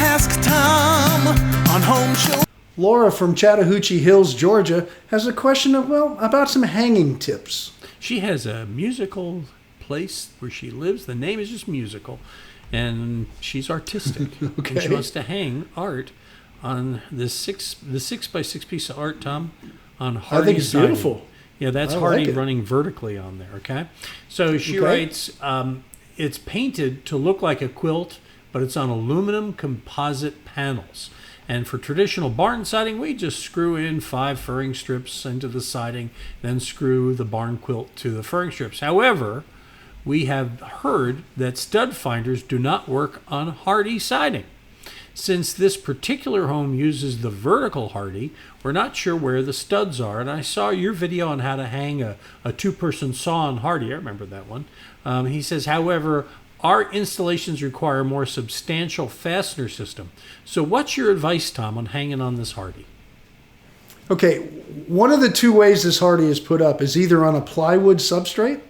Ask Tom on Home Show. Laura from Chattahoochee Hills, Georgia, has a question about some hanging tips. She has a musical place where she lives. The name is just musical, and she's artistic. Okay. And she wants to hang art on the 6x6 piece of art, Tom, on Hardy. I think it's siding. beautiful. Yeah, that's I Hardy like it. running vertically on there. Okay, so she writes, it's painted to look like a quilt, but it's on aluminum composite panels. And for traditional barn siding, we just screw in 5 furring strips into the siding, then screw the barn quilt to the furring strips. However, we have heard that stud finders do not work on Hardy siding. Since this particular home uses the vertical Hardy, we're not sure where the studs are. And I saw your video on how to hang a 2-person saw on Hardy. I remember that one. He says, however, our installations require a more substantial fastener system. So what's your advice, Tom, on hanging on this Hardy? Okay, one of the 2 ways this Hardy is put up is either on a plywood substrate,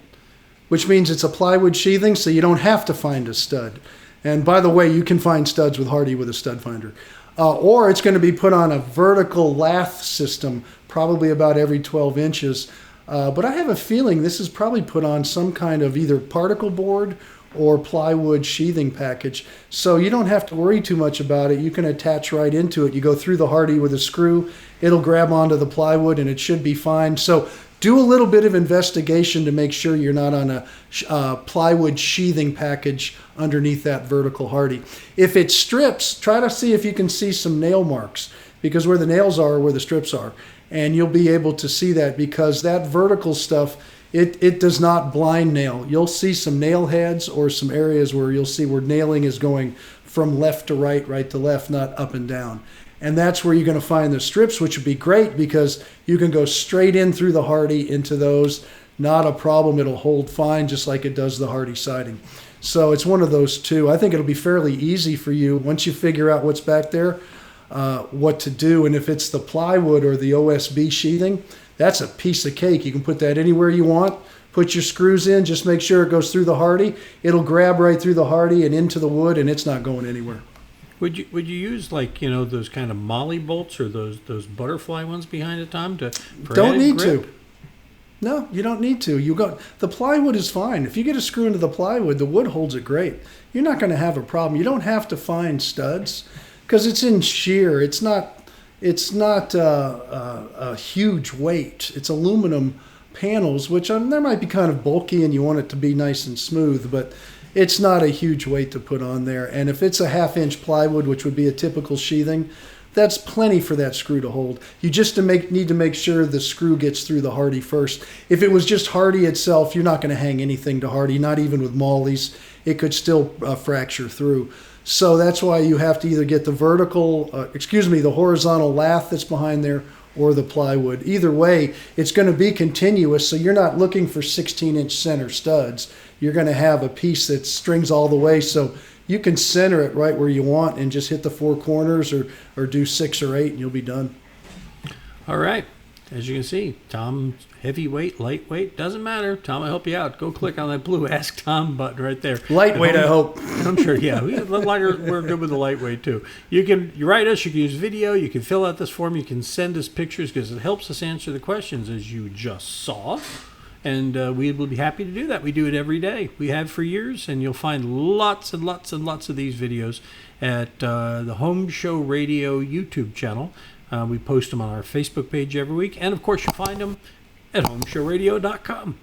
which means it's a plywood sheathing, so you don't have to find a stud. And by the way, you can find studs with Hardy with a stud finder. Or it's going to be put on a vertical lath system, probably about every 12 inches. But I have a feeling this is probably put on some kind of either particle board or plywood sheathing package. So you don't have to worry too much about it. You can attach right into it. You go through the Hardy with a screw, it'll grab onto the plywood and it should be fine. So do a little bit of investigation to make sure you're not on a plywood sheathing package underneath that vertical Hardy. If it strips, try to see if you can see some nail marks, because where the nails are where the strips are. And you'll be able to see that, because that vertical stuff, it does not blind nail. You'll see some nail heads or some areas where you'll see where nailing is going from left to right, right to left, not up and down. And that's where you're going to find the strips, which would be great because you can go straight in through the Hardy into those. Not a problem. It'll hold fine just like it does the Hardy siding. So it's one of those 2. I think it'll be fairly easy for you once you figure out what's back there, what to do. And if it's the plywood or the OSB sheathing, that's a piece of cake. You can put that anywhere you want. Put your screws in. Just make sure it goes through the Hardy. It'll grab right through the Hardy and into the wood, and it's not going anywhere. Would you use those kind of molly bolts or those butterfly ones behind it, Tom? Don't need to. No, you don't need to. The plywood is fine. If you get a screw into the plywood, the wood holds it great. You're not going to have a problem. You don't have to find studs because it's in shear. It's not a huge weight. It's aluminum panels, which they might be kind of bulky and you want it to be nice and smooth, but it's not a huge weight to put on there. And if it's a 1/2-inch plywood, which would be a typical sheathing, that's plenty for that screw to hold. You just need to make sure the screw gets through the Hardy first. If it was just Hardy itself, you're not going to hang anything to Hardy, not even with mollies. It could still fracture through. So that's why you have to either get the the horizontal lath that's behind there or the plywood. Either way, it's going to be continuous, so you're not looking for 16-inch center studs. You're going to have a piece that strings all the way, so you can center it right where you want and just hit the 4 corners or do 6 or 8 and you'll be done. All right. As you can see, Tom, heavyweight, lightweight, doesn't matter. Tom will help you out. Go click on that blue Ask Tom button right there. Lightweight, I hope. I'm sure, yeah. We're good with the lightweight, too. You write us. You can use video. You can fill out this form. You can send us pictures because it helps us answer the questions, as you just saw. And we will be happy to do that. We do it every day. We have for years, and you'll find lots and lots and lots of these videos at the Home Show Radio YouTube channel. We post them on our Facebook page every week. And, of course, you'll find them at HomeShowRadio.com.